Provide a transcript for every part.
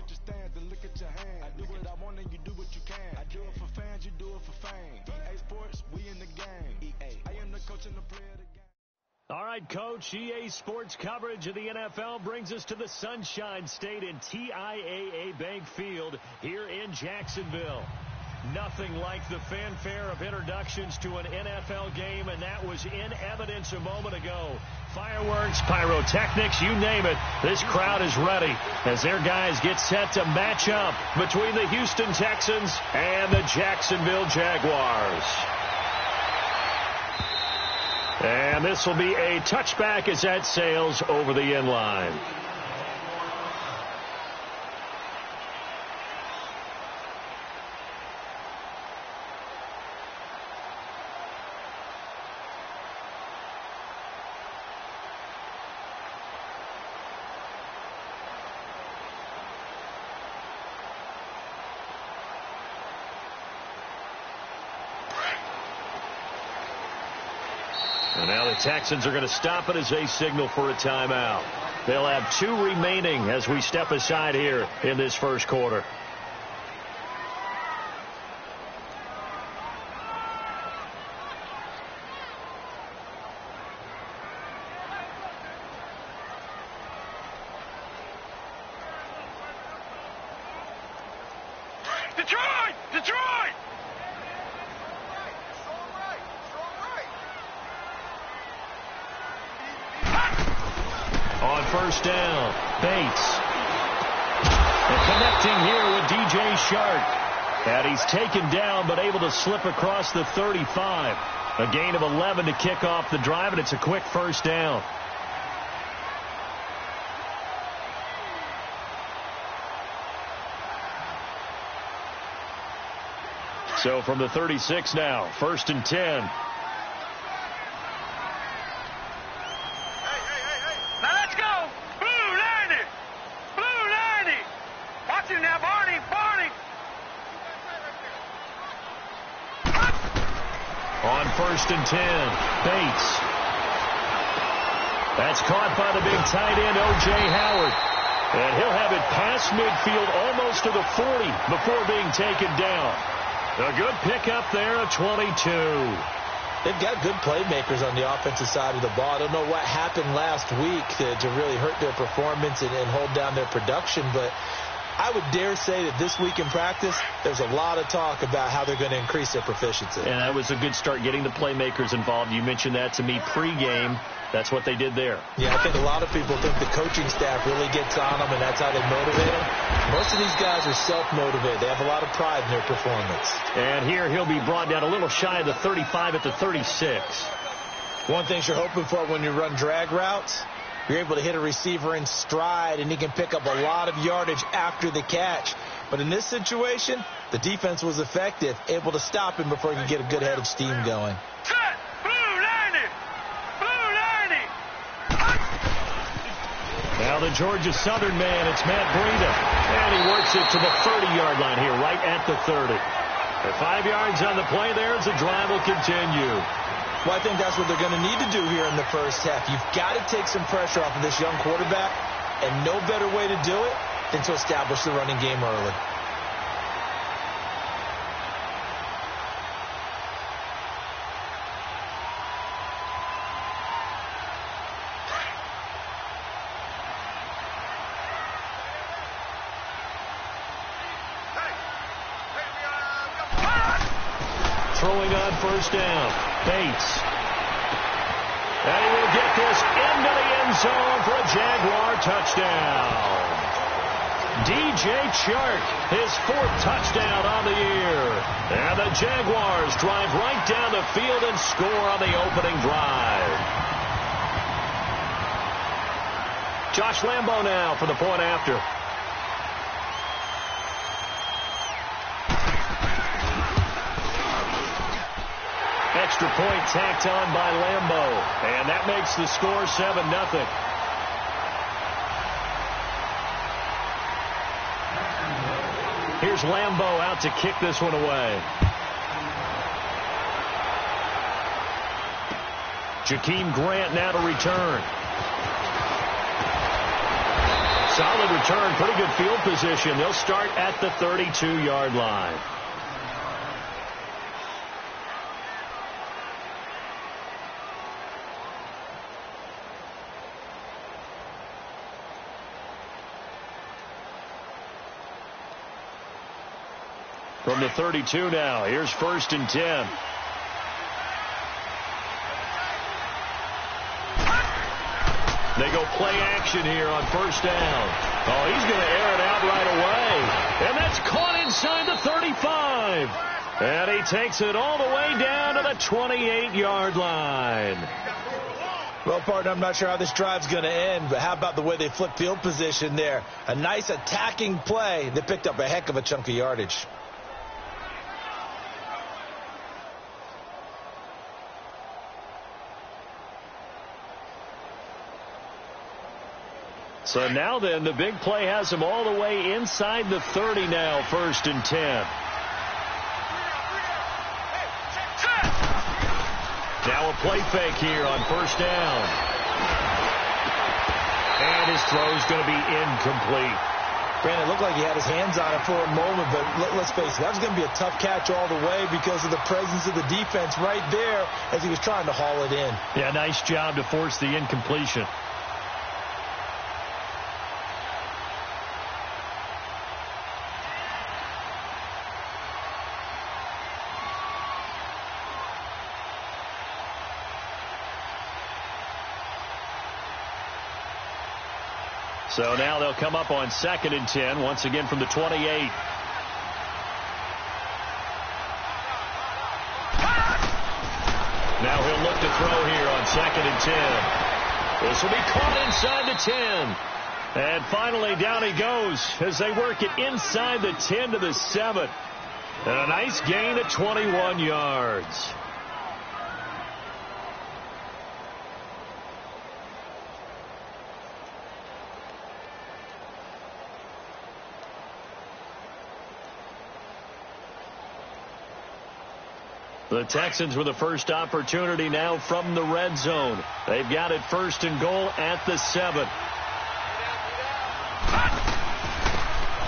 your stance and look at your hand. I do what I want and you do what you can. I do it for fans, you do it for fame. EA Sports, we in the game. EA, I am the coach and the player of the game. All right, Coach, EA Sports coverage of the NFL brings us to the Sunshine State in TIAA Bank Field here in Jacksonville. Nothing like the fanfare of introductions to an NFL game, and that was in evidence a moment ago. Fireworks, pyrotechnics, you name it. This crowd is ready as their guys get set to match up between the Houston Texans and the Jacksonville Jaguars. And this will be a touchback as that sails over the end line. And now the Texans are going to stop it as they signal for a timeout. They'll have 2 remaining as we step aside here in this first quarter. Detroit! Detroit! On first down, Bates. And connecting here with DJ Shark. And he's taken down but able to slip across the 35. A gain of 11 to kick off the drive, and it's a quick first down. So from the 36 now, 1st and 10. On 1st and 10, Bates. That's caught by the big tight end, O.J. Howard. And he'll have it past midfield almost to the 40 before being taken down. A good pickup there, a 22. They've got good playmakers on the offensive side of the ball. I don't know what happened last week to really hurt their performance and hold down their production, but I would dare say that this week in practice, there's a lot of talk about how they're going to increase their proficiency. And that was a good start, getting the playmakers involved. You mentioned that to me pregame. That's what they did there. Yeah, I think a lot of people think the coaching staff really gets on them, and that's how they motivate them. Most of these guys are self-motivated. They have a lot of pride in their performance. And here he'll be brought down a little shy of the 35 at the 36. One thing you're hoping for when you run drag routes, you're able to hit a receiver in stride, and he can pick up a lot of yardage after the catch. But in this situation, the defense was effective, able to stop him before he could get a good head of steam going. Set! Blue 90! Blue 90! Now the Georgia Southern man, it's Matt Breida. And he works it to the 30-yard line here, right at the 30. The 5 yards on the play there as the drive will continue. Well, I think that's what they're going to need to do here in the first half. You've got to take some pressure off of this young quarterback, and no better way to do it than to establish the running game early. Throwing on first down, Bates. And he will get this into the end zone for a Jaguar touchdown. DJ Chark, his 4th touchdown on the year. And the Jaguars drive right down the field and score on the opening drive. Josh Lambo now for the point after. Extra point tacked on by Lambo. And that makes the score 7-0. Here's Lambo out to kick this one away. Jakeem Grant now to return. solid return, pretty good field position. They'll start at the 32-yard line. From the 32 now, here's 1st and 10. They go play action here on 1st down. Oh, he's going to air it out right away. And that's caught inside the 35. And he takes it all the way down to the 28-yard line. Well, partner, I'm not sure how this drive's going to end, but how about the way they flip field position there? A nice attacking play. They picked up a heck of a chunk of yardage. So now then, the big play has him all the way inside the 30 now, 1st and 10. Now a play fake here on 1st down. And his throw's going to be incomplete. Brandon, it looked like he had his hands on it for a moment, but let's face it, that was going to be a tough catch all the way because of the presence of the defense right there as he was trying to haul it in. Yeah, nice job to force the incompletion. So now they'll come up on 2nd and 10, once again from the 28. Now he'll look to throw here on 2nd and 10. This will be caught inside the 10. And finally down he goes as they work it inside the 10 to the 7. And a nice gain of 21 yards. The Texans with the first opportunity now from the red zone. They've got it 1st and goal at the 7.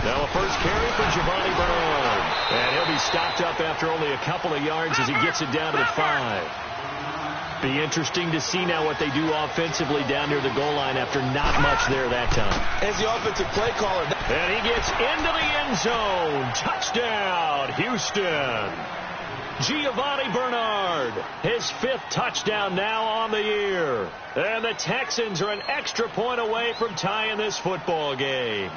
Now a first carry for Giovanni Bernard. And he'll be stopped up after only a couple of yards as he gets it down to the 5. Be interesting to see now what they do offensively down near the goal line after not much there that time. As the offensive play caller. And he gets into the end zone. Touchdown, Houston. Giovanni Bernard, his 5th touchdown now on the year. And the Texans are an extra point away from tying this football game.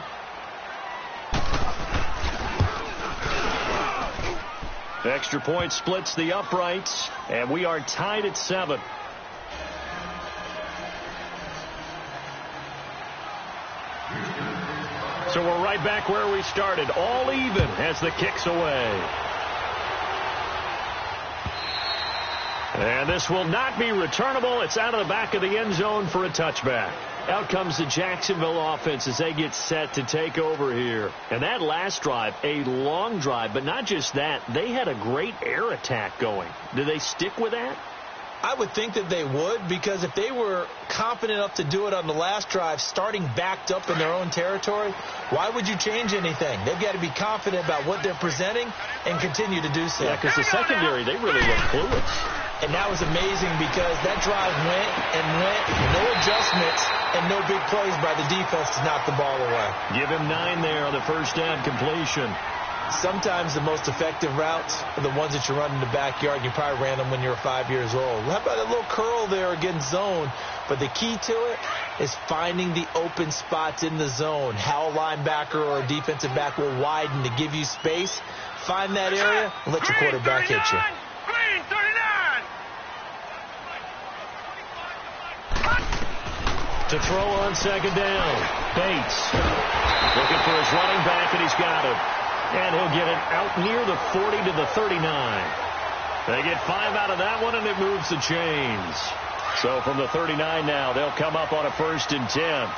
Extra point splits the uprights, and we are tied at 7. So we're right back where we started, all even as the kick's away. And this will not be returnable. It's out of the back of the end zone for a touchback. Out comes the Jacksonville offense as they get set to take over here. And that last drive, a long drive, but not just that. They had a great air attack going. Do they stick with that? I would think that they would, because if they were confident enough to do it on the last drive, starting backed up in their own territory, why would you change anything? They've got to be confident about what they're presenting and continue to do so. Yeah, because the secondary, they really look clueless. And that was amazing because that drive went and went, no adjustments and no big plays by the defense to knock the ball away. Give him 9 there on the first down completion. Sometimes the most effective routes are the ones that you run in the backyard. You probably ran them when you were 5 years old. How about a little curl there against zone? But the key to it is finding the open spots in the zone. How a linebacker or a defensive back will widen to give you space. Find that area and let your quarterback hit you. To throw on 2nd down, Bates looking for his running back, and he's got him. And he'll get it out near the 40 to the 39. They get 5 out of that one, and it moves the chains. So from the 39 now, they'll come up on a 1st and 10. All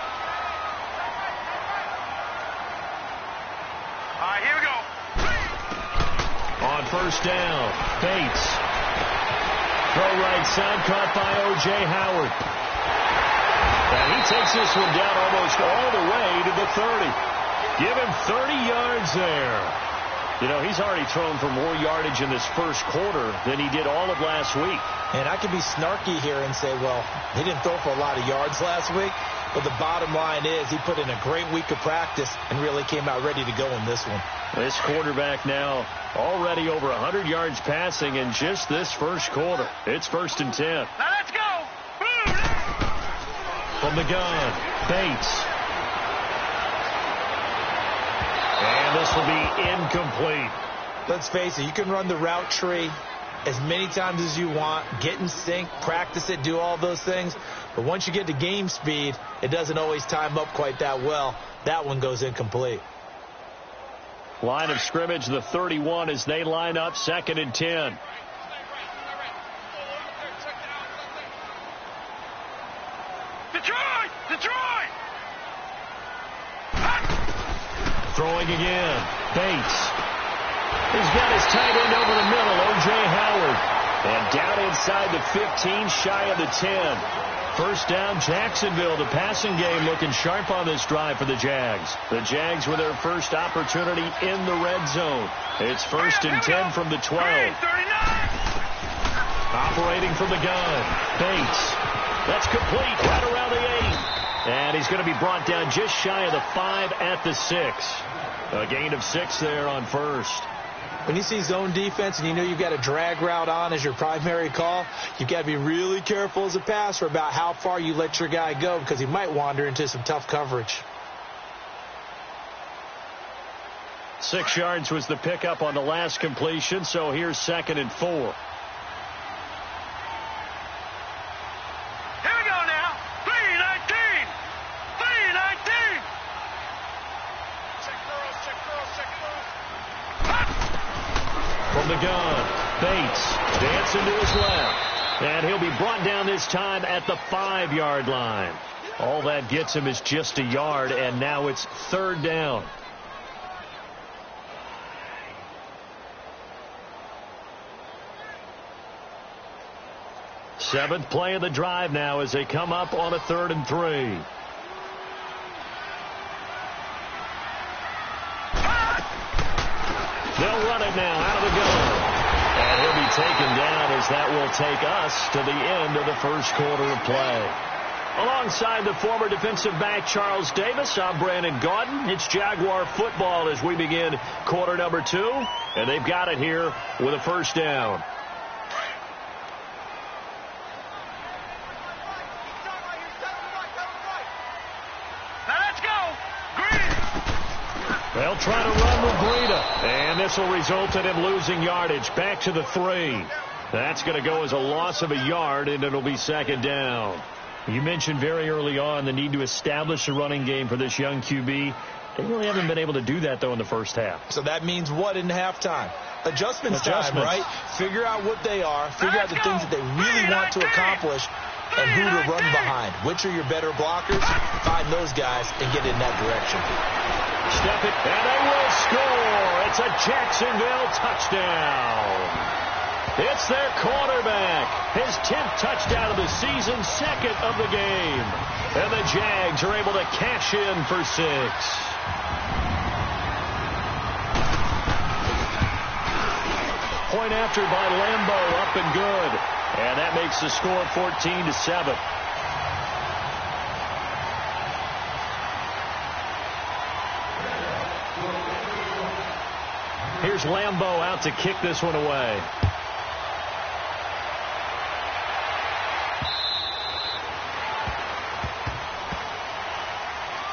right, here we go. On 1st down, Bates. Throw right side, caught by O.J. Howard. And he takes this one down almost all the way to the 30. Give him 30 yards there. You know, he's already thrown for more yardage in this first quarter than he did all of last week. And I could be snarky here and say, well, he didn't throw for a lot of yards last week. But the bottom line is he put in a great week of practice and really came out ready to go in this one. This quarterback now already over 100 yards passing in just this first quarter. It's 1st and 10. Now let's go. Boom. From the gun, Bates. And this will be incomplete. Let's face it, you can run the route tree as many times as you want, get in sync, practice it, do all those things. But once you get to game speed, it doesn't always time up quite that well. That one goes incomplete. Line of scrimmage, the 31, as they line up 2nd and 10. Detroit! Detroit! Throwing again. Bates. He's got his tight end over the middle, O.J. Howard. And down inside the 15, shy of the 10. First down, Jacksonville. The passing game looking sharp on this drive for the Jags. The Jags with their first opportunity in the red zone. It's 1st and 10 from the 12. Operating from the gun. Bates. That's complete right around the 8. And he's going to be brought down just shy of the 5 at the 6. A gain of 6 there on first. When you see zone defense and you know you've got a drag route on as your primary call, you've got to be really careful as a passer about how far you let your guy go because he might wander into some tough coverage. 6 yards was the pickup on the last completion, so here's 2nd and 4. Here we go now. 319. 319. Check girls, check girls, check girls. From the gun, Bates dancing to his left. And he'll be brought down this time at the 5-yard line. All that gets him is just a yard, and now it's 3rd down. Seventh play of the drive now as they come up on a 3rd and 3. They'll run it now out of the gun. And he'll be taken down as that will take us to the end of the first quarter of play. Alongside the former defensive back Charles Davis, I'm Brandon Gaudin. It's Jaguar football as we begin quarter number 2. And they've got it here with a first down. They'll try to run with Breida. And this will result in him losing yardage. Back to the 3. That's going to go as a loss of a yard, and it'll be 2nd down. You mentioned very early on the need to establish a running game for this young QB. They really haven't been able to do that, though, in the first half. So that means what in halftime? Adjustments time, right? Figure out what they are. Figure out the things that they really want to accomplish and who to run behind. Which are your better blockers? Find those guys and get in that direction. Step it, and they will score. It's a Jacksonville touchdown. It's their quarterback. His 10th touchdown of the season, 2nd of the game. And the Jags are able to cash in for 6. Point after by Lambo, up and good. And that makes the score 14-7. Here's Lambo out to kick this one away.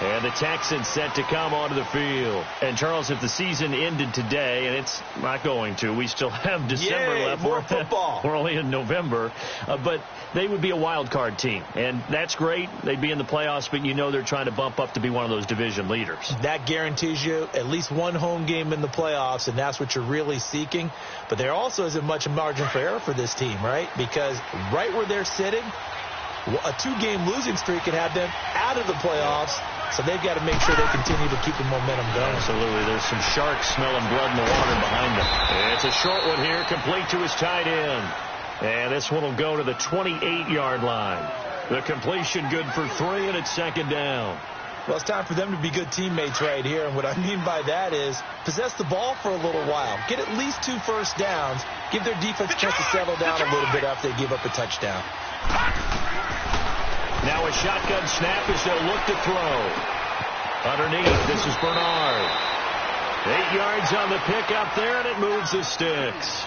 And the Texans set to come onto the field. And, Charles, if the season ended today, and it's not going to, we still have December left. More football. We're only in November. But they would be a wild card team. And that's great. They'd be in the playoffs, but you know they're trying to bump up to be one of those division leaders. That guarantees you at least one home game in the playoffs, and that's what you're really seeking. But there also isn't much margin for error for this team, right? Because right where they're sitting, a 2-game losing streak could have them out of the playoffs. So they've got to make sure they continue to keep the momentum going. Absolutely. There's some sharks smelling blood in the water behind them. It's a short one here, complete to his tight end. And this one will go to the 28-yard line. The completion good for 3, and it's second down. Well, it's time for them to be good teammates right here. And what I mean by that is possess the ball for a little while. Get at least 2 first downs. Give their defense a chance to settle down a little bit after they give up a touchdown. Now a shotgun snap as they'll look to throw. Underneath, this is Bernard. 8 yards on the pickup there, and it moves the sticks.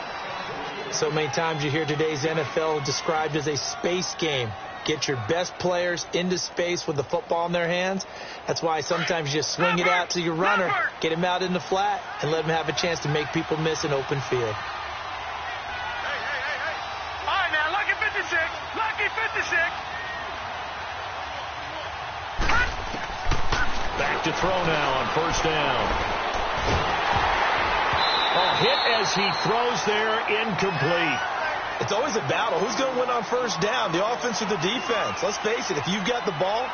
So many times you hear today's NFL described as a space game. Get your best players into space with the football in their hands. That's why sometimes you just swing it out to your runner, get him out in the flat, and let him have a chance to make people miss an open field. Hey. All right, now, lucky 56. Lucky 56. Back to throw now on first down. Hit as he throws there, incomplete. It's always a battle. Who's going to win on first down, the offense or the defense? Let's face it, if you've got the ball,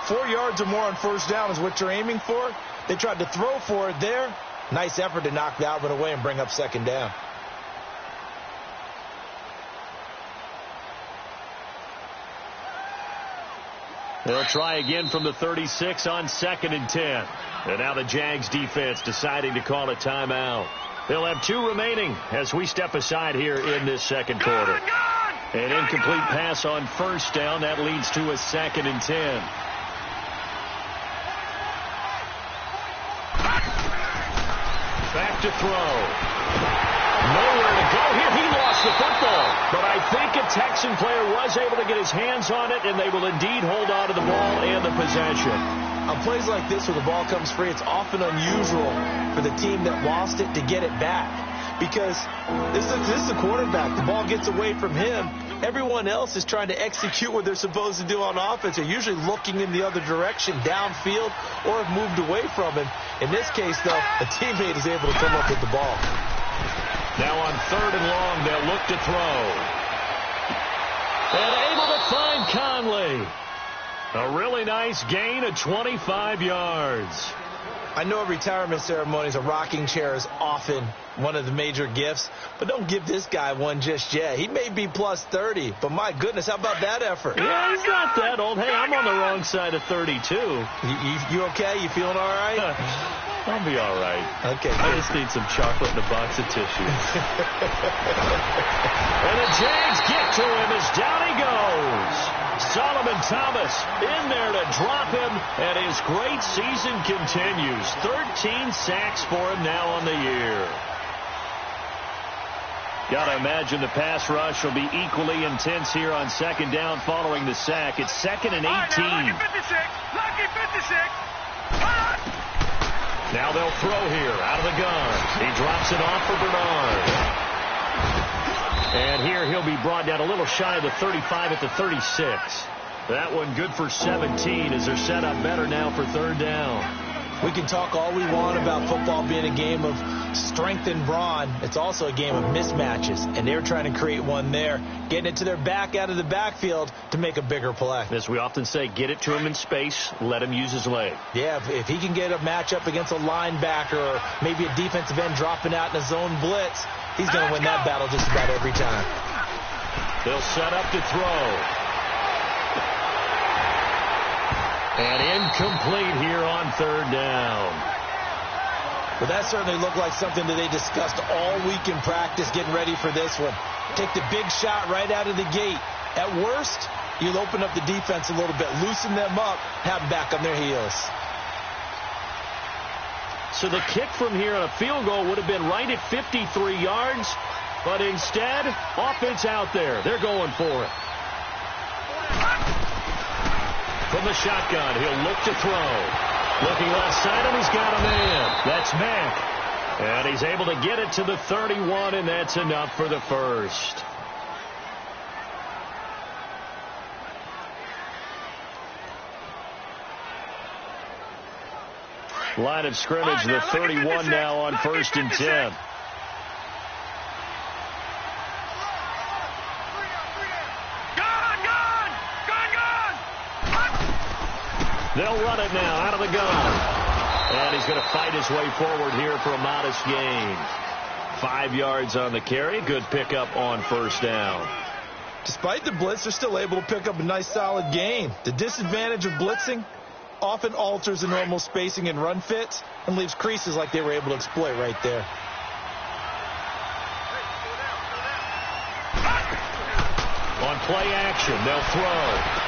4 yards or more on first down is what you're aiming for. They tried to throw for it there. Nice effort to knock that one away and bring up second down. They'll try again from the 36 on 2nd and 10. And now the Jags defense deciding to call a timeout. They'll have 2 remaining as we step aside here in this second quarter. An incomplete pass on first down. That leads to a 2nd and 10. Back to throw. Nowhere to go here. He lost the football. But I think a Texan player was able to get his hands on it, and they will indeed hold on to the ball and the possession. On plays like this where the ball comes free, it's often unusual for the team that lost it to get it back. Because this is the quarterback. The ball gets away from him. Everyone else is trying to execute what they're supposed to do on offense. They're usually looking in the other direction, downfield, or have moved away from him. In this case, though, a teammate is able to come up with the ball. Now on 3rd and long, they'll look to throw. And able to find Conley. A really nice gain of 25 yards. I know at retirement ceremonies, a rocking chair is often one of the major gifts, but don't give this guy one just yet. He may be plus 30, but my goodness, how about that effort? Yeah, he's not that old. Hey, I'm on the wrong side of 32. You okay? You feeling all right? I'll be all right. Okay. I just need some chocolate and a box of tissues. And the Jags get to him as down he goes. Solomon Thomas in there to drop him, and his great season continues. 13 sacks for him now on the year. Got to imagine the pass rush will be equally intense here on 2nd down following the sack. It's 2nd and 18. Lucky 56. Lucky 56. Now they'll throw here out of the gun. He drops it off for Bernard. And here he'll be brought down a little shy of the 35 at the 36. That one good for 17 as they're set up better now for 3rd down. We can talk all we want about football being a game of strength and brawn. It's also a game of mismatches, and they're trying to create one there, getting it to their back out of the backfield to make a bigger play. As we often say, get it to him in space, let him use his leg. Yeah, if he can get a matchup against a linebacker or maybe a defensive end dropping out in a zone blitz, he's going to win that battle just about every time. They'll set up to throw. And incomplete here on 3rd down. Well, that certainly looked like something that they discussed all week in practice getting ready for this one. Take the big shot right out of the gate. At worst, you'll open up the defense a little bit, loosen them up, have them back on their heels. So the kick from here on a field goal would have been right at 53 yards, but instead, offense out there. They're going for it. From the shotgun, he'll look to throw. Looking left side, and he's got a man. That's Mack. And he's able to get it to the 31, and that's enough for the first. Line of scrimmage, the 31 now on 1st and 10. They'll run it now out of the gun. And he's going to fight his way forward here for a modest gain. 5 yards on the carry. Good pickup on 1st down. Despite the blitz, they're still able to pick up a nice, solid gain. The disadvantage of blitzing often alters the normal spacing and run fits and leaves creases like they were able to exploit right there. On play action, they'll throw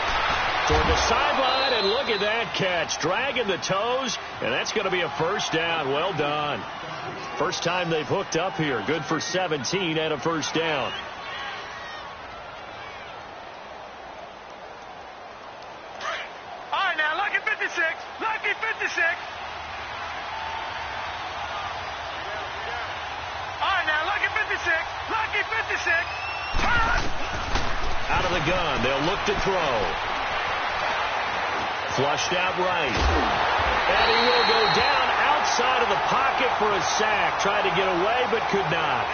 toward the sideline, and look at that catch. Dragging the toes, and that's going to be a first down. Well done. First time they've hooked up here. Good for 17 and a first down. All right, now, lucky 56. Lucky 56. All right, now, lucky 56. Lucky 56. Out of the gun, they'll look to throw. Flushed out right. And he will go down outside of the pocket for a sack. Tried to get away, but could not.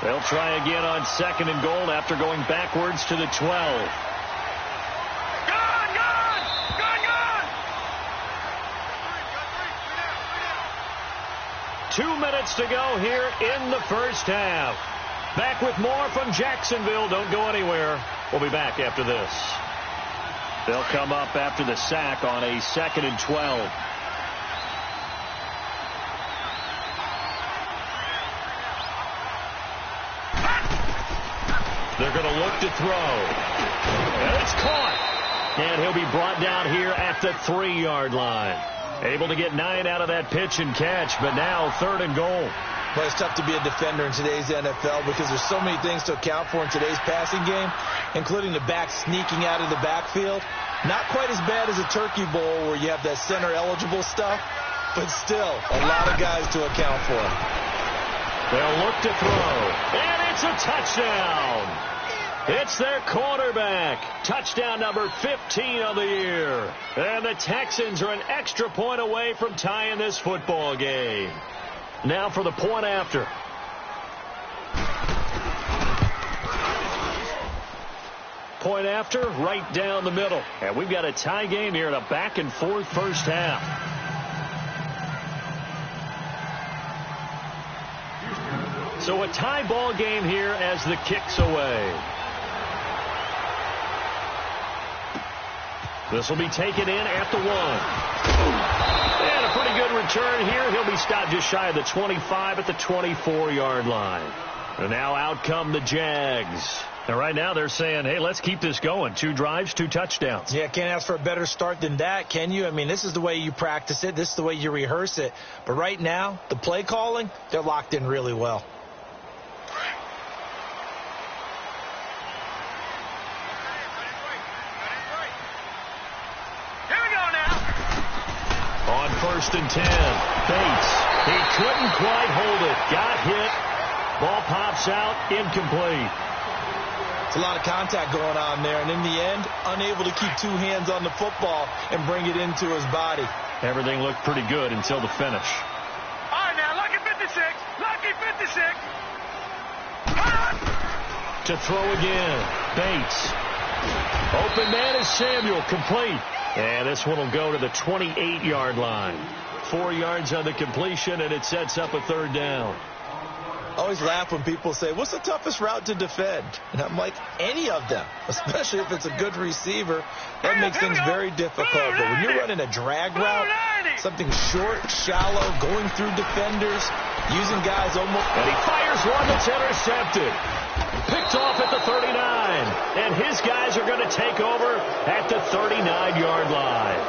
They'll try again on 2nd and goal after going backwards to the 12. Gone! 2 minutes to go here in the first half. Back with more from Jacksonville. Don't go anywhere. We'll be back after this. They'll come up after the sack on a 2nd and 12. They're going to look to throw. And it's caught. And he'll be brought down here at the 3-yard line. Able to get 9 out of that pitch and catch, but now 3rd and goal. Well, it's tough to be a defender in today's NFL because there's so many things to account for in today's passing game, including the back sneaking out of the backfield. Not quite as bad as a turkey bowl where you have that center-eligible stuff, but still a lot of guys to account for. They'll look to throw, and it's a touchdown. It's their quarterback. Touchdown number 15 of the year. And the Texans are an extra point away from tying this football game. Now for the point after. Point after, right down the middle. And we've got a tie game here in a back-and-forth first half. So a tie ball game here as the kick's away. This will be taken in at the 1. And a pretty good return here. He'll be stopped just shy of the 25 at the 24-yard line. And now out come the Jags. And right now they're saying, hey, let's keep this going. 2 drives, 2 touchdowns. Yeah, can't ask for a better start than that, can you? I mean, this is the way you practice it. This is the way you rehearse it. But right now, the play calling, they're locked in really well. On 1st and 10, Bates. He couldn't quite hold it. Got hit. Ball pops out. Incomplete. It's a lot of contact going on there, and in the end, unable to keep 2 hands on the football and bring it into his body. Everything looked pretty good until the finish. All right, now, lucky 56. Lucky 56. To throw again. Bates. Open man is Samuel. Complete. And this one will go to the 28-yard line. 4 yards on the completion, and it sets up a 3rd down. I always laugh when people say, what's the toughest route to defend? And I'm like, any of them, especially if it's a good receiver. That makes things very difficult. But when you're running a drag route, something short, shallow, going through defenders, using guys almost... And he fires one that's intercepted. Picked off at the 39. And his guys are going to take over at the 39-yard line.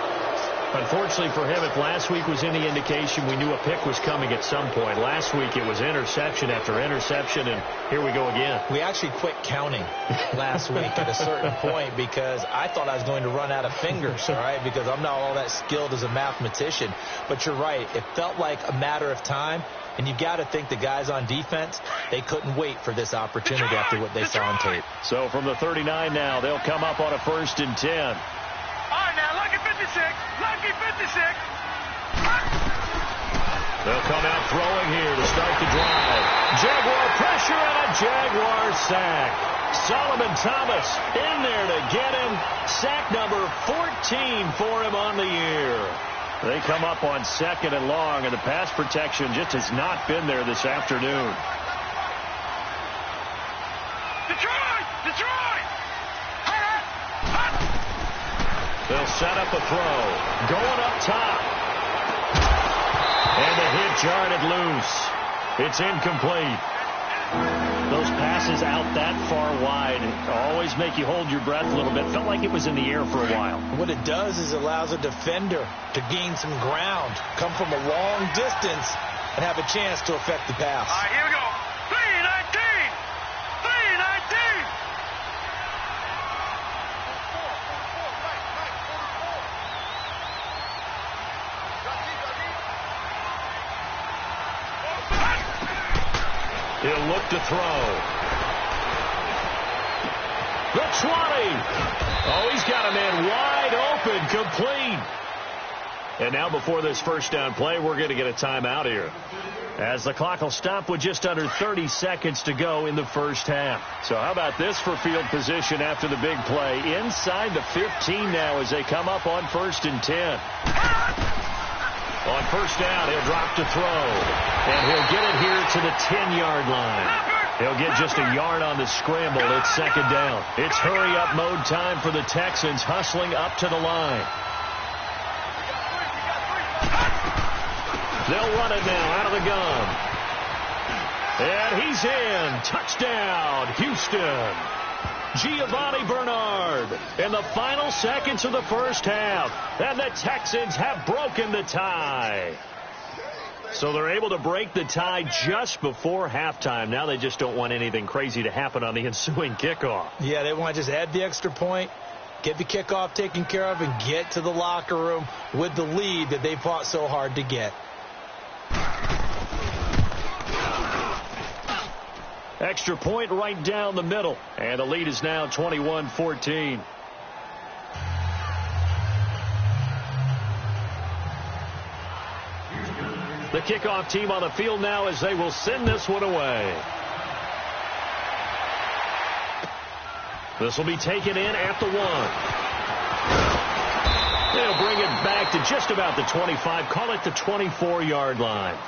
Unfortunately for him, if last week was any indication, we knew a pick was coming at some point. Last week it was interception after interception, and here we go again. We actually quit counting last week at a certain point because I thought I was going to run out of fingers, all right, because I'm not all that skilled as a mathematician. But you're right. It felt like a matter of time, and you've got to think the guys on defense, they couldn't wait for this opportunity after what they saw on tape. So from the 39 now, they'll come up on a 1st and 10. All right, now, lucky 56. Lucky 56. They'll come out throwing here to start the drive. Jaguar pressure and a Jaguar sack. Solomon Thomas in there to get him. Sack number 14 for him on the year. They come up on 2nd and long, and the pass protection just has not been there this afternoon. Detroit! They'll set up a throw. Going up top. And the hit jarred it loose. It's incomplete. Those passes out that far wide always make you hold your breath a little bit. Felt like it was in the air for a while. What it does is it allows a defender to gain some ground, come from a long distance, and have a chance to affect the pass. All right, here we go. 319! 319! He'll look to throw. The 20. Oh, he's got a man wide open, complete. And now before this first down play, we're going to get a timeout here, as the clock will stop with just under 30 seconds to go in the first half. So how about this for field position after the big play? Inside the 15 now as they come up on 1st and 10. On first down, he'll drop to throw. And he'll get it here to the 10-yard line. He'll get just a yard on the scramble. It's 2nd down. It's hurry-up mode time for the Texans, hustling up to the line. They'll run it now out of the gun. And he's in. Touchdown, Houston. Giovanni Bernard in the final seconds of the first half. And the Texans have broken the tie. So they're able to break the tie just before halftime. Now they just don't want anything crazy to happen on the ensuing kickoff. Yeah, they want to just add the extra point, get the kickoff taken care of, and get to the locker room with the lead that they fought so hard to get. Extra point right down the middle. And the lead is now 21-14. The kickoff team on the field now as they will send this one away. This will be taken in at the 1. They'll bring it back to just about the 25. Call it the 24-yard line.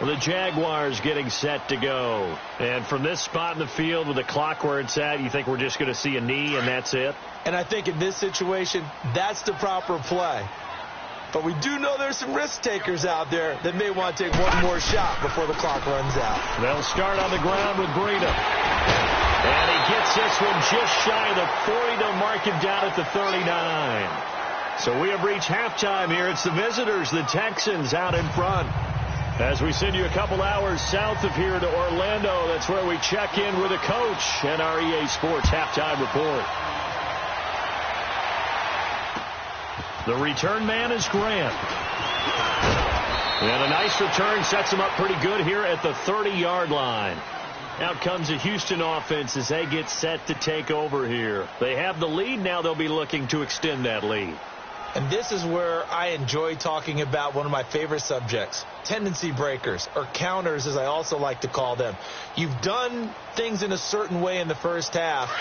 The Jaguars getting set to go. And from this spot in the field with the clock where it's at, you think we're just going to see a knee and that's it? And I think in this situation, that's the proper play. But we do know there's some risk takers out there that may want to take one more shot before the clock runs out. They'll start on the ground with Breida. And he gets this one just shy of the 40 to mark him down at the 39. So we have reached halftime here. It's the visitors, the Texans, out in front. As we send you a couple hours south of here to Orlando, that's where we check in with the coach and our EA Sports halftime report. The return man is Grant. And a nice return sets him up pretty good here at the 30-yard line. Out comes the Houston offense as they get set to take over here. They have the lead. Now they'll be looking to extend that lead. And this is where I enjoy talking about one of my favorite subjects, tendency breakers, or counters as I also like to call them. You've done things in a certain way in the first half,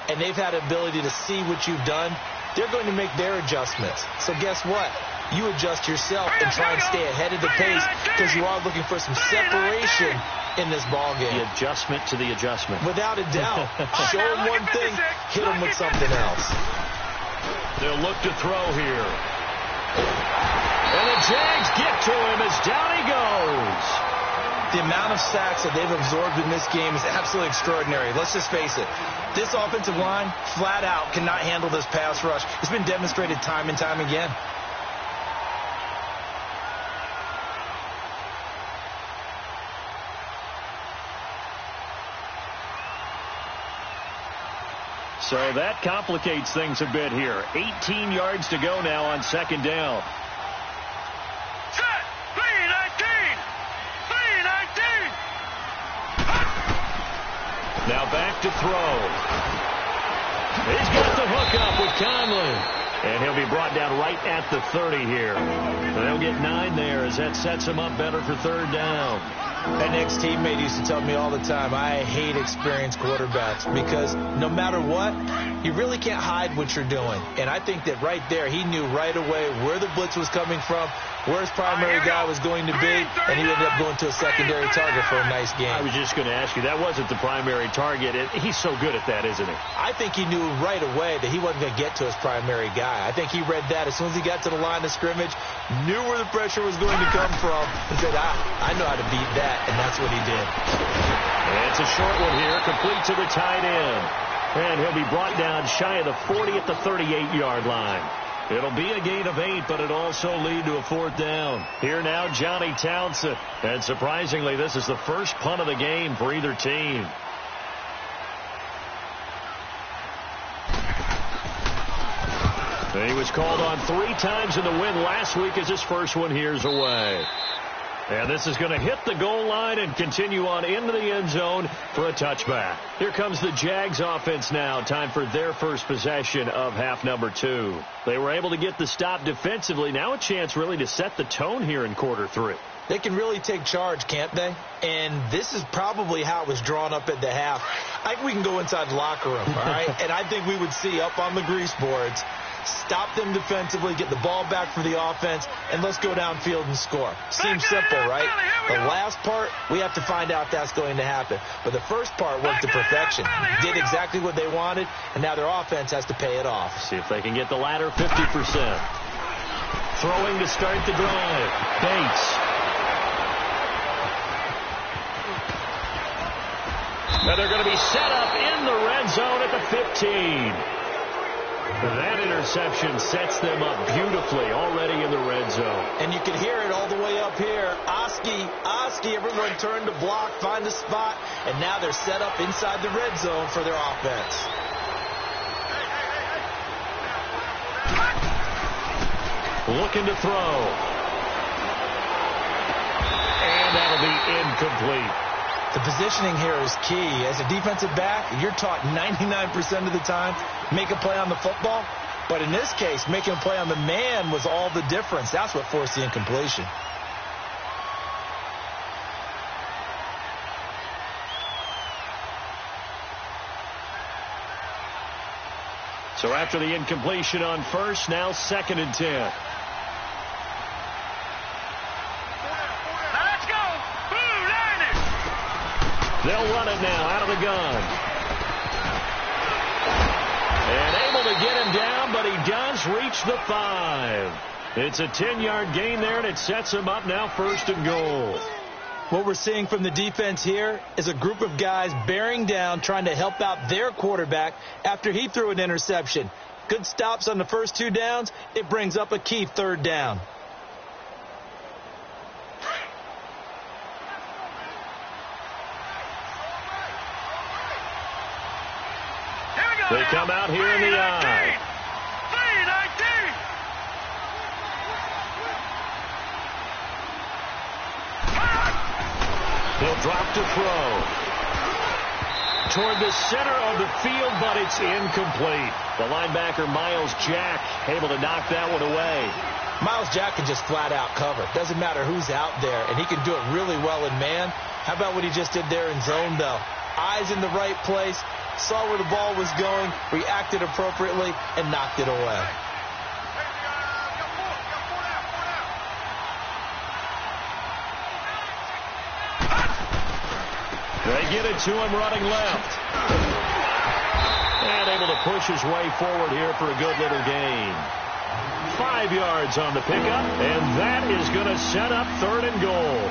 and they've had ability to see what you've done. They're going to make their adjustments. So guess what? You adjust yourself and try and stay ahead of the pace because you are looking for some separation in this ball game. The adjustment to the adjustment. Without a doubt. Show them one thing, hit them with something else. They'll look to throw here. And the Jags get to him as down he goes. The amount of sacks that they've absorbed in this game is absolutely extraordinary. Let's just face it. This offensive line, flat out, cannot handle this pass rush. It's been demonstrated time and time again. So that complicates things a bit here. 18 yards to go now on 2nd down. Set! 319! 319! Now back to throw. He's got the hook up with Conley. And he'll be brought down right at the 30 here. They'll get 9 there as that sets him up better for 3rd down. An ex-teammate used to tell me all the time, I hate experienced quarterbacks because no matter what, you really can't hide what you're doing. And I think that right there, he knew right away where the blitz was coming from, where his primary guy was going to be, and he ended up going to a secondary target for a nice game. I was just going to ask you, that wasn't the primary target. He's so good at that, isn't he? I think he knew right away that he wasn't going to get to his primary guy. I think he read that as soon as he got to the line of scrimmage, knew where the pressure was going to come from, and said, I know how to beat that, and that's what he did. And it's a short one here, complete to the tight end. And he'll be brought down shy of the 40 at the 38-yard line. It'll be a gain of 8, but it also lead to a 4th down. Here now, Johnny Townsend. And surprisingly, this is the first punt of the game for either team. He was called on 3 times in the win last week as his first one here's away. And this is going to hit the goal line and continue on into the end zone for a touchback. Here comes the Jags offense now. Time for their first possession of half number 2. They were able to get the stop defensively. Now a chance really to set the tone here in quarter 3. They can really take charge, can't they? And this is probably how it was drawn up at the half. I think we can go inside the locker room, all right? And I think we would see up on the grease boards, stop them defensively, get the ball back for the offense, and let's go downfield and score. Seems simple, right? The last part, we have to find out if that's going to happen. But the first part worked to perfection. Did exactly what they wanted, and now their offense has to pay it off. See if they can get the latter 50%. Throwing to start the drive. Bates. Now they're going to be set up in the red zone at the 15. That interception sets them up beautifully already in the red zone. And you can hear it all the way up here. Oski, everyone turned to block, find a spot, and now they're set up inside the red zone for their offense. Looking to throw. And that'll be incomplete. The positioning here is key. As a defensive back, you're taught 99% of the time, make a play on the football. But in this case, making a play on the man was all the difference. That's what forced the incompletion. So after the incompletion on first, now 2nd and 10. They'll run it now out of the gun. And able to get him down, but he does reach the 5. It's a 10-yard gain there, and it sets him up now 1st and goal. What we're seeing from the defense here is a group of guys bearing down, trying to help out their quarterback after he threw an interception. Good stops on the first 2 downs. It brings up a key 3rd down. They come out here in the eye. He'll drop to throw. Toward the center of the field, but it's incomplete. The linebacker, Miles Jack, able to knock that one away. Miles Jack can just flat out cover. Doesn't matter who's out there, and he can do it really well in man. How about what he just did there in zone, though? Eyes in the right place. Saw where the ball was going, reacted appropriately, and knocked it away. They get it to him running left. And able to push his way forward here for a good little gain. 5 yards on the pickup, and that is going to set up 3rd and goal.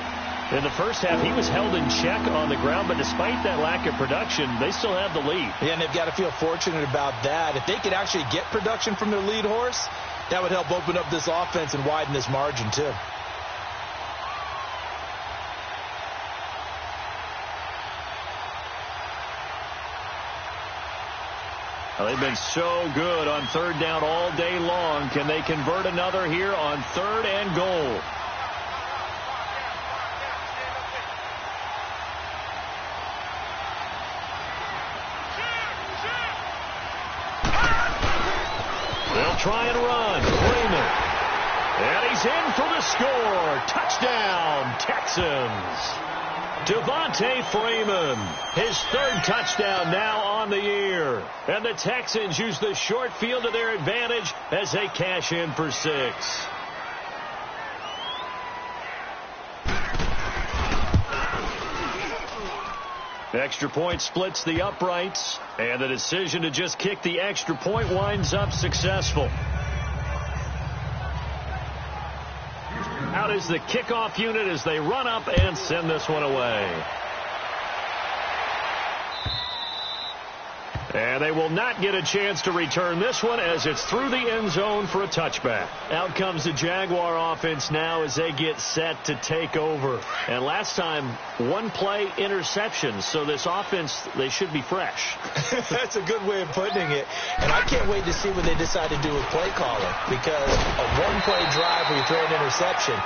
In the first half, he was held in check on the ground, but despite that lack of production, they still have the lead. Yeah, and they've got to feel fortunate about that. If they could actually get production from their lead horse, that would help open up this offense and widen this margin, too. Well, they've been so good on 3rd down all day long. Can they convert another here on 3rd and goal? Try and run. Freeman. And he's in for the score. Touchdown, Texans. Devontae Freeman, his third touchdown now on the year. And the Texans use the short field to their advantage as they cash in for 6. Extra point splits the uprights, and the decision to just kick the extra point winds up successful. Out is the kickoff unit as they run up and send this one away. And they will not get a chance to return this one as it's through the end zone for a touchback. Out comes the Jaguar offense now as they get set to take over. And last time, one play interception. So this offense, they should be fresh. That's a good way of putting it. And I can't wait to see what they decide to do with play calling. Because a one-play drive where you throw an interception,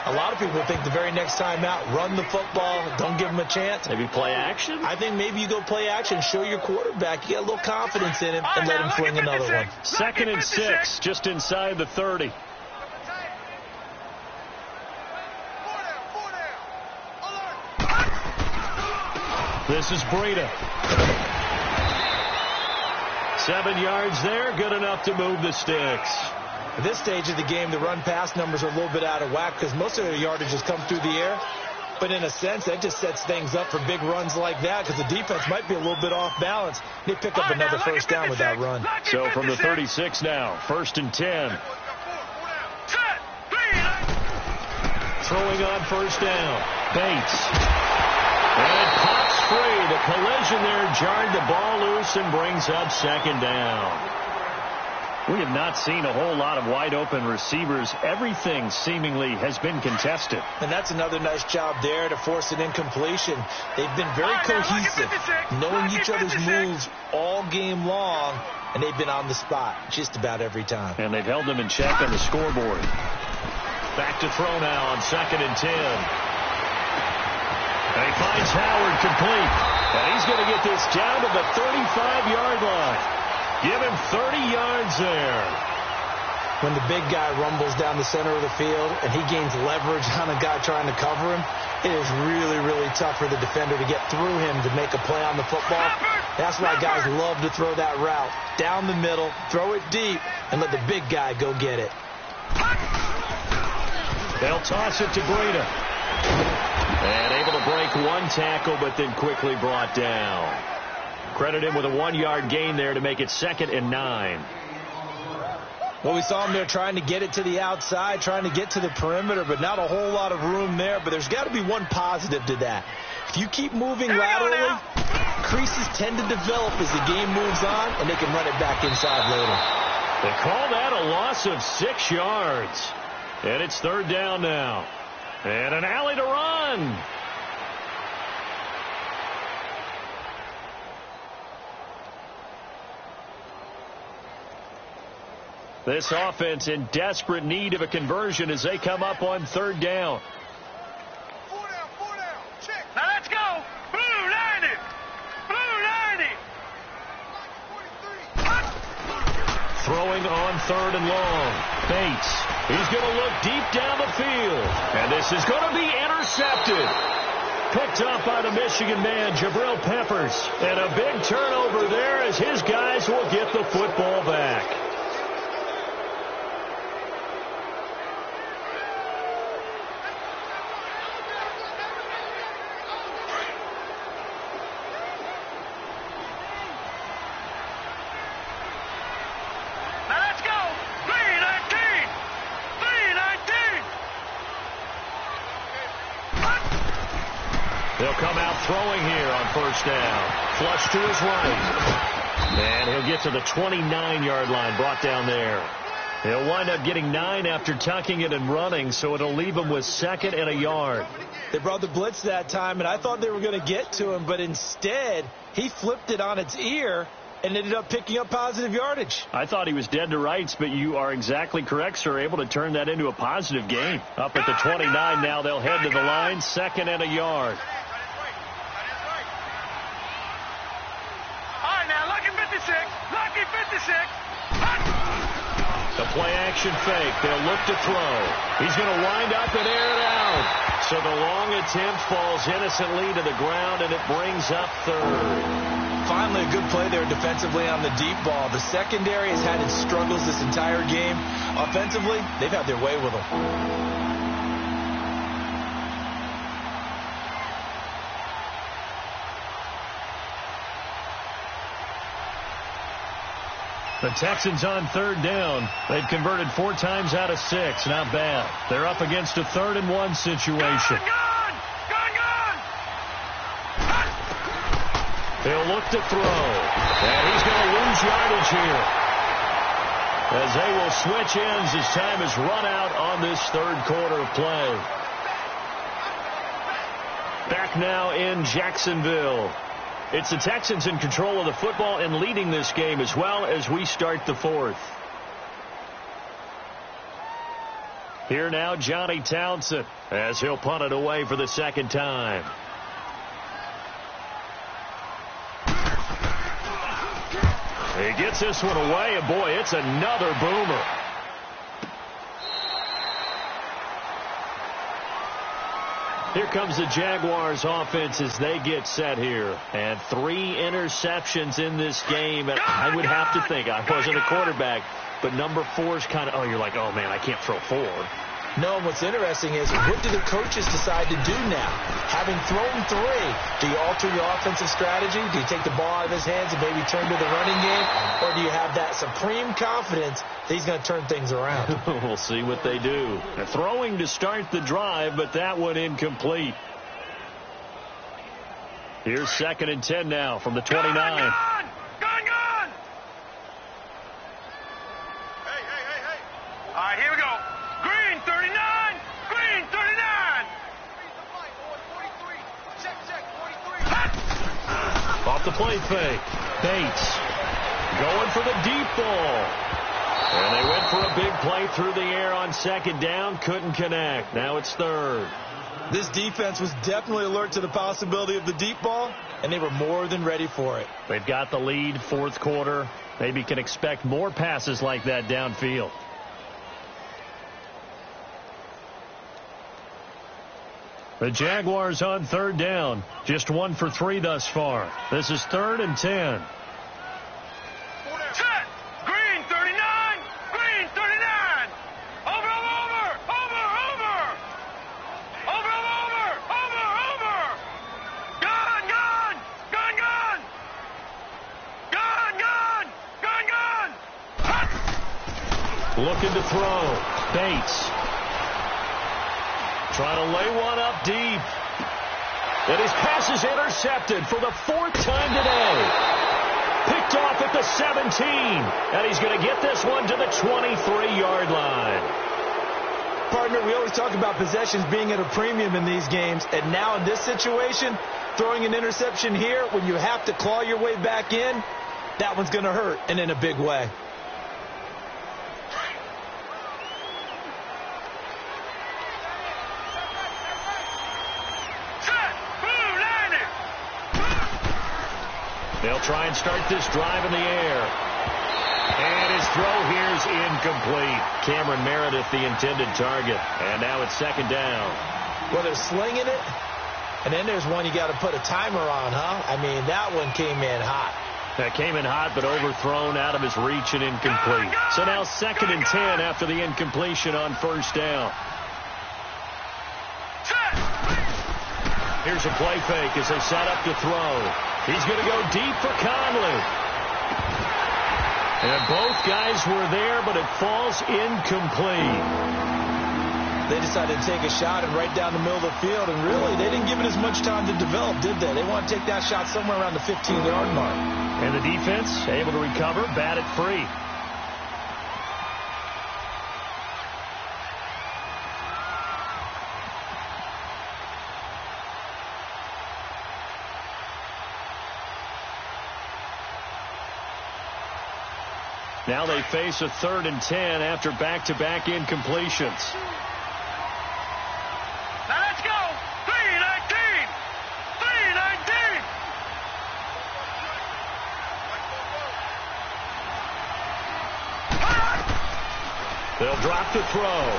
a lot of people think the very next time out, run the football, don't give them a chance. Maybe play action? I think maybe you go play action, show your quarterback, you get a little confidence in him, and let him fling another one. 2nd and 6, just inside the 30. This is Breida. 7 yards there, good enough to move the sticks. At this stage of the game, the run-pass numbers are a little bit out of whack because most of their yardage has come through the air. But in a sense, that just sets things up for big runs like that because the defense might be a little bit off balance. They pick up another first down with that run. So from the 36 now, 1st and 10. Throwing on first down. Bates. And it pops free. The collision there jarred the ball loose and brings up 2nd down. We have not seen a whole lot of wide-open receivers. Everything seemingly has been contested. And that's another nice job there to force an incompletion. They've been very cohesive, knowing each other's moves all game long, and they've been on the spot just about every time. And they've held them in check on the scoreboard. Back to throw now on 2nd and 10. And he finds Howard complete. And he's going to get this down to the 35-yard line. Give him 30 yards there. When the big guy rumbles down the center of the field and he gains leverage on a guy trying to cover him, it is really, really tough for the defender to get through him to make a play on the football. That's why guys love to throw that route. Down the middle, throw it deep, and let the big guy go get it. They'll toss it to Breida. And able to break one tackle, but then quickly brought down. Credit him with a 1-yard gain there to make it 2nd and 9. Well, we saw him there trying to get it to the outside, trying to get to the perimeter, but not a whole lot of room there. But there's got to be one positive to that. If you keep moving laterally, creases tend to develop as the game moves on, and they can run it back inside later. They call that a loss of 6 yards. And it's 3rd down now. And an alley to run. This offense in desperate need of a conversion as they come up on 3rd down. 4 down. Check. Now let's go. Blue 90. Blue 90. Throwing on 3rd and long. Bates. He's going to look deep down the field. And this is going to be intercepted. Picked up by the Michigan man, Jabril Peppers. And a big turnover there as his guys will get the football back. They'll come out throwing here on 1st down. Flush to his right. And he'll get to the 29-yard line, brought down there. He'll wind up getting 9 after tucking it and running, so it'll leave him with 2nd and a yard. They brought the blitz that time, and I thought they were going to get to him, but instead he flipped it on its ear and ended up picking up positive yardage. I thought he was dead to rights, but you are exactly correct, sir. Able to turn that into a positive gain. Up at the 29 now, they'll head to the line, 2nd and a yard. Lucky 56. The play action fake. They'll look to throw. He's going to wind up and air it out. So the long attempt falls innocently to the ground, and it brings up third. Finally, a good play there defensively on the deep ball. The secondary has had its struggles this entire game. Offensively, they've had their way with them. The Texans on third down. They've converted 4 times out of 6. Not bad. They're up against a 3rd-and-1 situation. He'll look to throw. And he's going to lose yardage here, as they will switch ends as time has run out on this 3rd quarter of play. Back now in Jacksonville. It's the Texans in control of the football and leading this game as well as we start the 4th. Here now, Johnny Townsend, as he'll punt it away for the 2nd time. He gets this one away, and boy, it's another boomer. Here comes the Jaguars offense as they get set here. And 3 interceptions in this game. And I would have to think, I wasn't a quarterback, but number 4 is kind of, you're like, oh, man, I can't throw 4. No, and what's interesting is, what do the coaches decide to do now? Having thrown 3, do you alter your offensive strategy? Do you take the ball out of his hands and maybe turn to the running game? Or do you have that supreme confidence that he's going to turn things around? We'll see what they do. They're throwing to start the drive, but that one incomplete. Here's 2nd and 10 now from the 29. Gone! Hey. All right, here we go. Green 39. Green 39. Off the play fake. Bates going for the deep ball. And they went for a big play through the air on 2nd down. Couldn't connect. Now it's 3rd. This defense was definitely alert to the possibility of the deep ball, and they were more than ready for it. They've got the lead, 4th quarter. Maybe can expect more passes like that downfield. The Jaguars on 3rd down. Just 1 for 3 thus far. This is 3rd and 10. Set. Green 39. Green 39. Over. Gone. Looking to throw. Bates. Trying to lay one up deep. And his pass is intercepted for the 4th time today. Picked off at the 17. And he's going to get this one to the 23-yard line. Partner, we always talk about possessions being at a premium in these games. And now in this situation, throwing an interception here when you have to claw your way back in, that one's going to hurt, and in a big way. They'll try and start this drive in the air. And his throw here is incomplete. Cameron Meredith, the intended target. And now it's 2nd down. Well, they're slinging it. And then there's one you got to put a timer on, huh? I mean, that one came in hot. That came in hot, but overthrown, out of his reach and incomplete. So now 2nd and 10 after the incompletion on 1st down. Here's a play fake as they set up to throw. He's going to go deep for Conley. And both guys were there, but it falls incomplete. They decided to take a shot and right down the middle of the field, and really, they didn't give it as much time to develop, did they? They want to take that shot somewhere around the 15-yard mark. And the defense able to recover, bat it free. Now they face a 3rd and 10 after back-to-back incompletions. Now let's go. 3-19. 3-19. They'll drop the throw.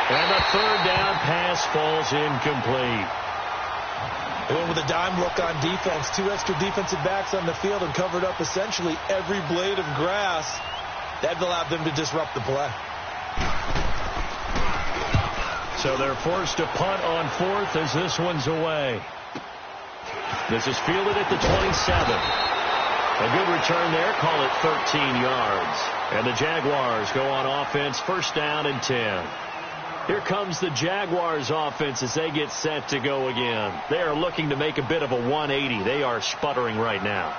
And the third down pass falls incomplete. They went with a dime look on defense. 2 extra defensive backs on the field and covered up essentially every blade of grass. That allowed them to disrupt the play. So they're forced to punt on 4th as this one's away. This is fielded at the 27. A good return there. Call it 13 yards. And the Jaguars go on offense, first down and 10. Here comes the Jaguars offense as they get set to go again. They are looking to make a bit of a 180. They are sputtering right now.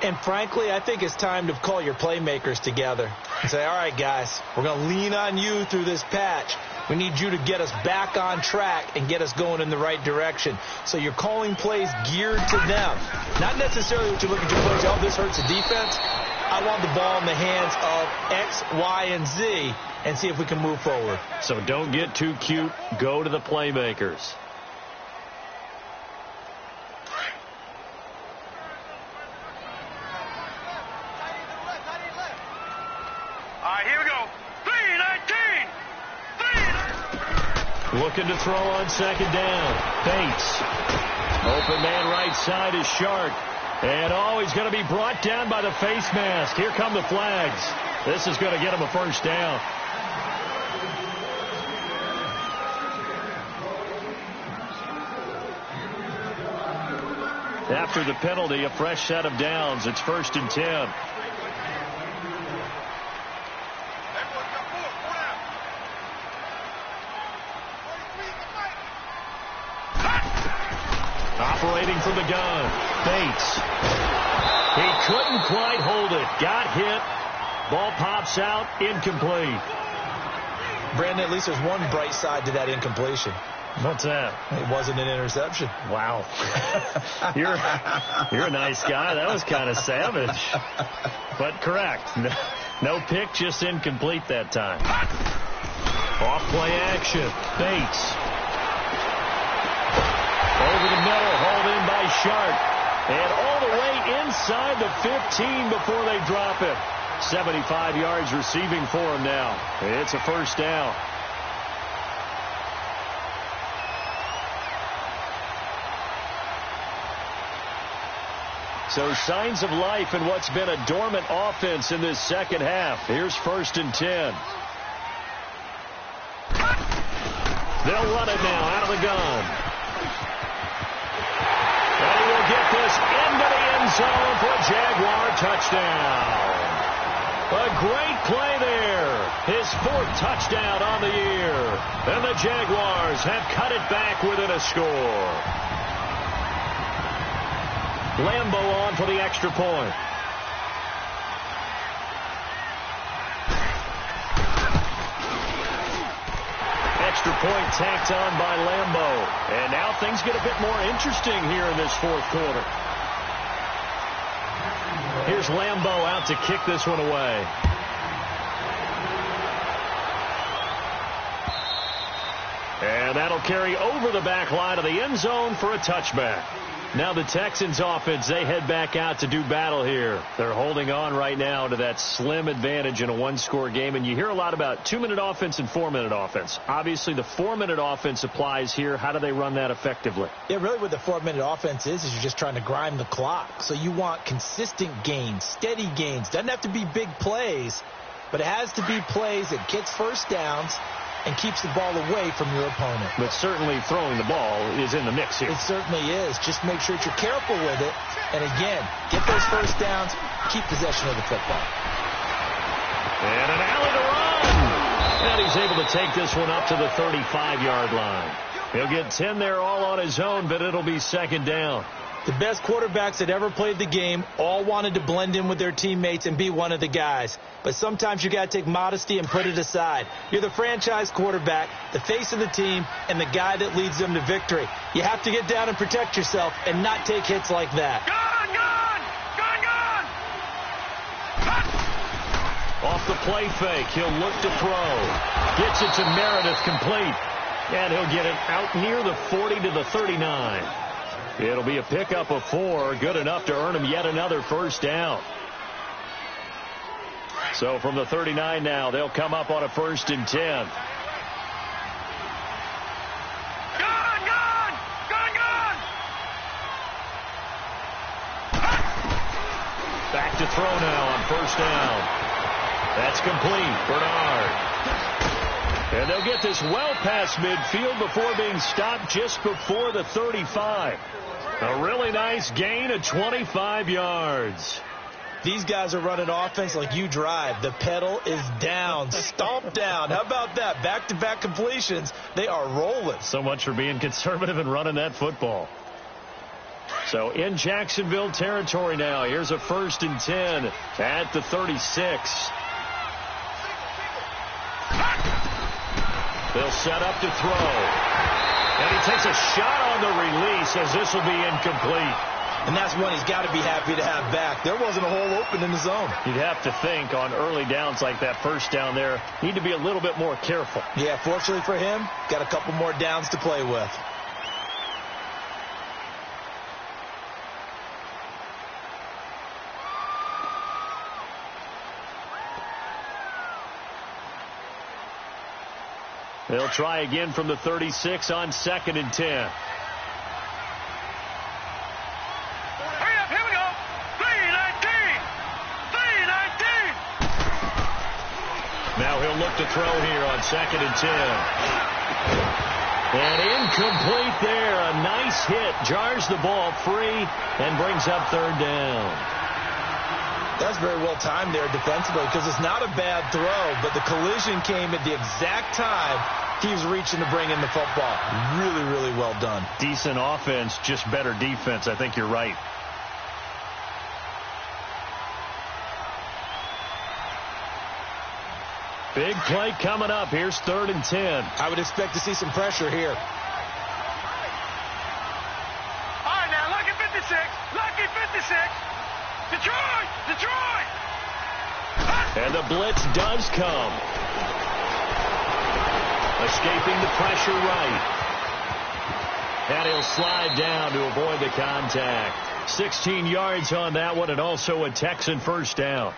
And frankly, I think it's time to call your playmakers together and say, all right, guys, we're going to lean on you through this patch. We need you to get us back on track and get us going in the right direction. So you're calling plays geared to them. Not necessarily what you look at your plays, oh, this hurts the defense. I want the ball in the hands of X, Y, and Z and see if we can move forward. So don't get too cute. Go to the playmakers. All right, here we go. 3-19. Looking to throw on second down. Bates. Open man right side is Shark. And he's going to be brought down by the face mask. Here come the flags. This is going to get him a first down. After the penalty, a fresh set of downs. It's 1st and 10. Operating from the gun, Bates. He couldn't quite hold it. Got hit. Ball pops out, incomplete. Brandon, at least there's one bright side to that incompletion. What's that? It wasn't an interception. Wow. You're a nice guy. That was kind of savage. But correct. No pick, just incomplete that time. Off play action. Bates. Over the middle, hauled in by Sharp. And all the way inside the 15 before they drop it. 75 yards receiving for him now. It's a first down. So signs of life in what's been a dormant offense in this second half. Here's 1st and 10. They'll run it now out of the gun. And he will get this into the end zone for a Jaguar touchdown. A great play there. His 4th touchdown on the year. And the Jaguars have cut it back within a score. Lambo on for the extra point. Extra point tacked on by Lambo. And now things get a bit more interesting here in this 4th quarter. Here's Lambo out to kick this one away. And that'll carry over the back line of the end zone for a touchback. Now the Texans offense, they head back out to do battle here. They're holding on right now to that slim advantage in a one-score game. And you hear a lot about 2-minute offense and 4-minute offense. Obviously, the 4-minute offense applies here. How do they run that effectively? Yeah, really what the 4-minute offense is you're just trying to grind the clock. So you want consistent gains, steady gains. Doesn't have to be big plays, but it has to be plays that gets first downs and keeps the ball away from your opponent. But certainly throwing the ball is in the mix here. It certainly is. Just make sure that you're careful with it. And again, get those first downs, keep possession of the football. And an alley to run. And he's able to take this one up to the 35-yard line. He'll get 10 there all on his own, but it'll be second down. The best quarterbacks that ever played the game all wanted to blend in with their teammates and be one of the guys. But sometimes you got to take modesty and put it aside. You're the franchise quarterback, the face of the team, and the guy that leads them to victory. You have to get down and protect yourself and not take hits like that. Off the play fake, he'll look to throw. Gets it to Meredith complete. And he'll get it out near the 40 to the 39. It'll be a pickup of 4, good enough to earn him yet another first down. So from the 39 now, they'll come up on a 1st and 10. to throw now on first down. That's complete. Bernard. And they'll get this well past midfield before being stopped just before the 35. A really nice gain of 25 yards. These guys are running offense like you drive. The pedal is down, stomped down. How about that? Back-to-back completions. They are rolling. So much for being conservative and running that football. So in Jacksonville territory now. Here's a 1st and 10 at the 36. They'll set up to throw. And he takes a shot on the release as this will be incomplete. And that's one he's got to be happy to have back. There wasn't a hole open in the zone. You'd have to think on early downs like that first down there, need to be a little bit more careful. Yeah, fortunately for him, got a couple more downs to play with. They'll try again from the 36 on 2nd and 10. Now he'll look to throw here on 2nd and 10. And incomplete there. A nice hit. Jars the ball free and brings up 3rd down. That's very well timed there defensively because it's not a bad throw, but the collision came at the exact time he was reaching to bring in the football. Really, really well done. Decent offense, just better defense. I think you're right. Big play coming up. Here's 3rd and 10. I would expect to see some pressure here. All right, now, lucky 56. Lucky 56. Detroit! Detroit! And the blitz does come. Escaping the pressure right. And he'll slide down to avoid the contact. 16 yards on that one, and also a Texan 1st down.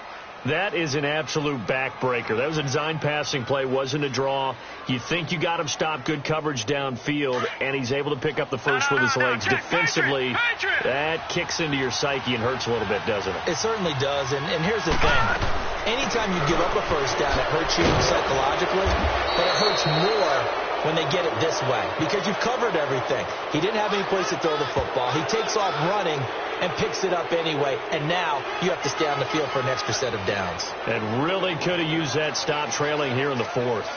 That is an absolute backbreaker. That was a design passing play, wasn't a draw. You think you got him stopped, good coverage downfield, and he's able to pick up the first with his legs. Defensively, that kicks into your psyche and hurts a little bit, doesn't it? It certainly does, and here's the thing. Anytime you give up a first down, it hurts you psychologically, but it hurts more when they get it this way because you've covered everything. He didn't have any place to throw the football. He takes off running and picks it up anyway, and now you have to stay on the field for an extra set of downs. And really could have used that stop trailing here in the 4th.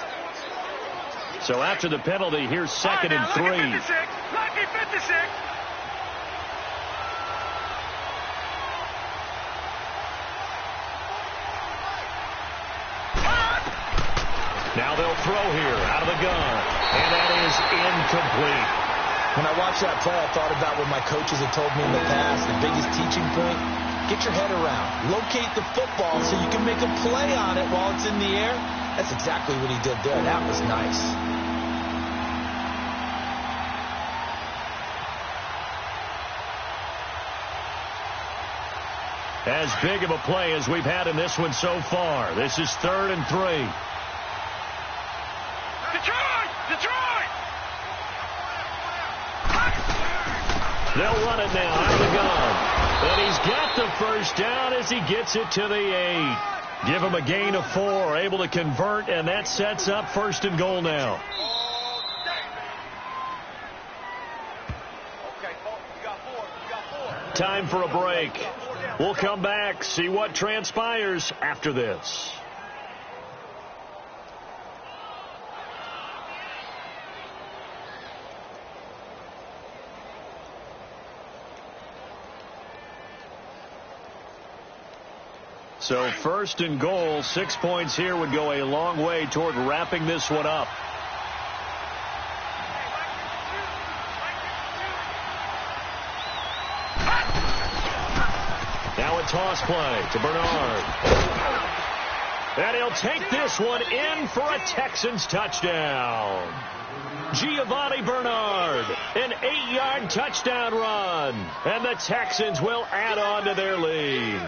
So after the penalty, here's 2nd and 3. Lucky 56. Lucky 56. Now they'll throw here out of the gun, and that is incomplete. When I watched that play, I thought about what my coaches had told me in the past. The biggest teaching point, get your head around. Locate the football so you can make a play on it while it's in the air. That's exactly what he did there. That was nice. As big of a play as we've had in this one so far. This is 3rd and 3. Detroit! Detroit! They'll run it now out of the gun. And he's got the first down as he gets it to the 8. Give him a gain of 4, able to convert, and that sets up 1st and goal now. Time for a break. We'll come back, see what transpires after this. So 1st and goal, 6 points here would go a long way toward wrapping this one up. Now a toss play to Bernard. And he'll take this one in for a Texans touchdown. Giovanni Bernard, an 8-yard touchdown run. And the Texans will add on to their lead.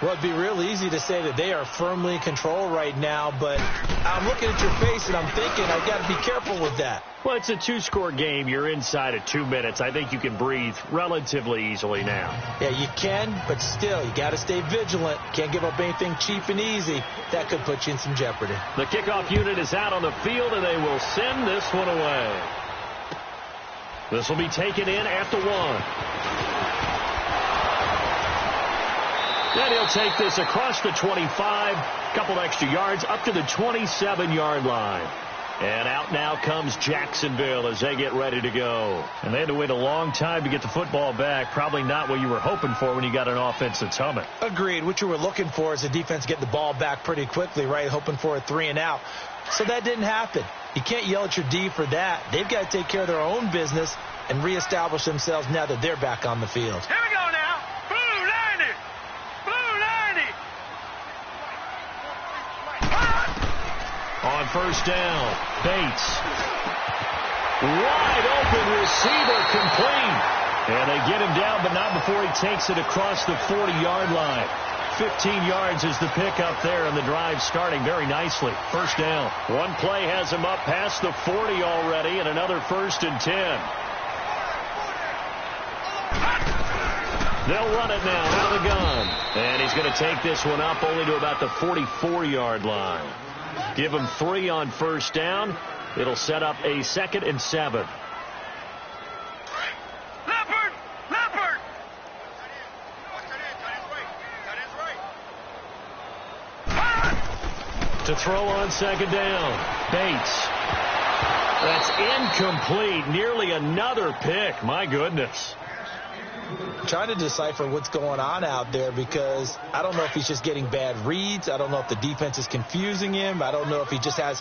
Well, it'd be real easy to say that they are firmly in control right now, but I'm looking at your face and I'm thinking I've got to be careful with that. Well, it's a two-score game. You're inside of 2 minutes. I think you can breathe relatively easily now. Yeah, you can, but still, you got to stay vigilant. Can't give up anything cheap and easy. That could put you in some jeopardy. The kickoff unit is out on the field, and they will send this one away. This will be taken in at the 1. Then he'll take this across the 25, couple extra yards, up to the 27-yard line. And out now comes Jacksonville as they get ready to go. And they had to wait a long time to get the football back. Probably not what you were hoping for when you got an offense that's humming. Agreed. What you were looking for is the defense getting the ball back pretty quickly, right? Hoping for a 3-and-out. So that didn't happen. You can't yell at your D for that. They've got to take care of their own business and reestablish themselves now that they're back on the field. Here we go now. Blue 90. Blue 90. On first down, Bates. Wide open receiver, complete. And they get him down, but not before he takes it across the 40-yard line. 15 yards is the pickup there, and the drive starting very nicely. First down. One play has him up past the 40 already, and another 1st and 10. They'll run it now out of the gun. And he's going to take this one up only to about the 44-yard line. Give him 3 on first down. It'll set up a 2nd and 7. Leopard! Leopard! To throw on second down. Bates. That's incomplete. Nearly another pick. My goodness. Trying to decipher what's going on out there because I don't know if he's just getting bad reads. I don't know if the defense is confusing him. I don't know if he just has,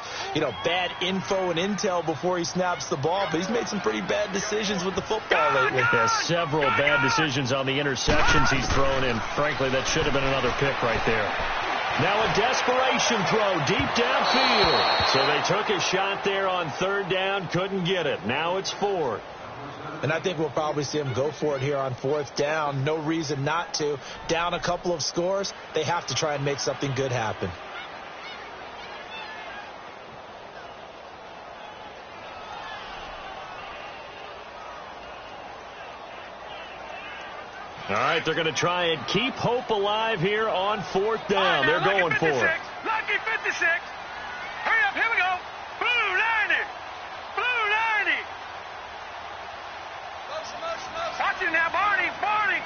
bad info and intel before he snaps the ball. But he's made some pretty bad decisions with the football lately. There's several bad decisions on the interceptions he's thrown in. Frankly, that should have been another pick right there. Now a desperation throw deep downfield. So they took a shot there on third down, couldn't get it. Now it's 4th. And I think we'll probably see him go for it here on 4th down. No reason not to. Down a couple of scores, they have to try and make something good happen. All right, they're going to try and keep hope alive here on 4th down. They're going for it. Lucky 56. Hurry up, here we go. Blue 90. Blue 90. Watch it now, Barney. Barney.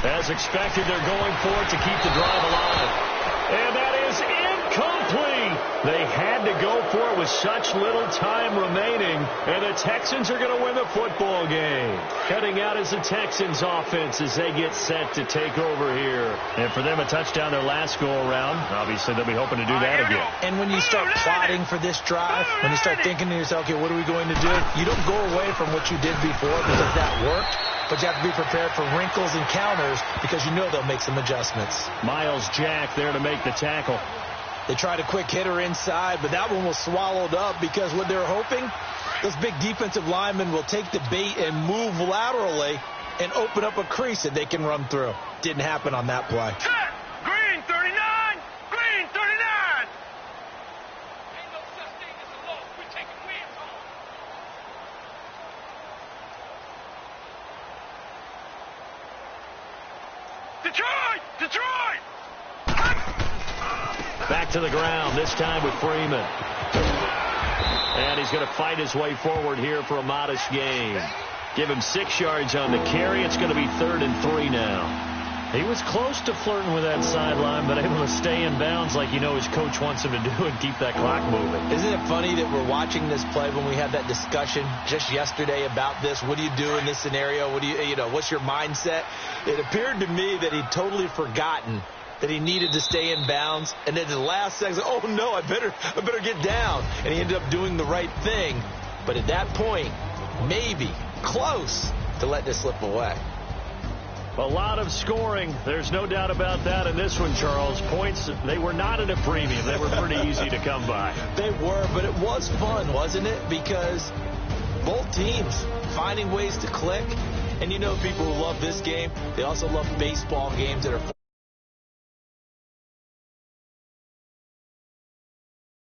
As expected, they're going for it to keep the drive alive. And that is incomplete. They had to go for it with such little time remaining. And the Texans are going to win the football game. Cutting out is the Texans offense as they get set to take over here. And for them, a touchdown their last go-around. Obviously, they'll be hoping to do that again. And when you start plotting for this drive, when you start thinking to yourself, okay, what are we going to do? You don't go away from what you did before because that worked. But you have to be prepared for wrinkles and counters because you know they'll make some adjustments. Miles Jack there to make the tackle. They tried a quick hitter inside, but that one was swallowed up because what they're hoping, those big defensive linemen will take the bait and move laterally and open up a crease that they can run through. Didn't happen on that play. Green 39. Green 39. Detroit! Detroit! Back to the ground, this time with Freeman. And he's going to fight his way forward here for a modest gain. Give him 6 yards on the carry. It's going to be 3rd and 3 now. He was close to flirting with that sideline, but able to stay in bounds like his coach wants him to do and keep that clock moving. Isn't it funny that we're watching this play when we had that discussion just yesterday about this? What do you do in this scenario? What do what's your mindset? It appeared to me that he'd totally forgotten that he needed to stay in bounds, and then the last second, oh no, I better get down. And he ended up doing the right thing. But at that point, maybe close to let this slip away. A lot of scoring. There's no doubt about that in this one, Charles. Points, they were not at a premium. They were pretty easy to come by. They were, but it was fun, wasn't it? Because both teams finding ways to click. And people who love this game, they also love baseball games that are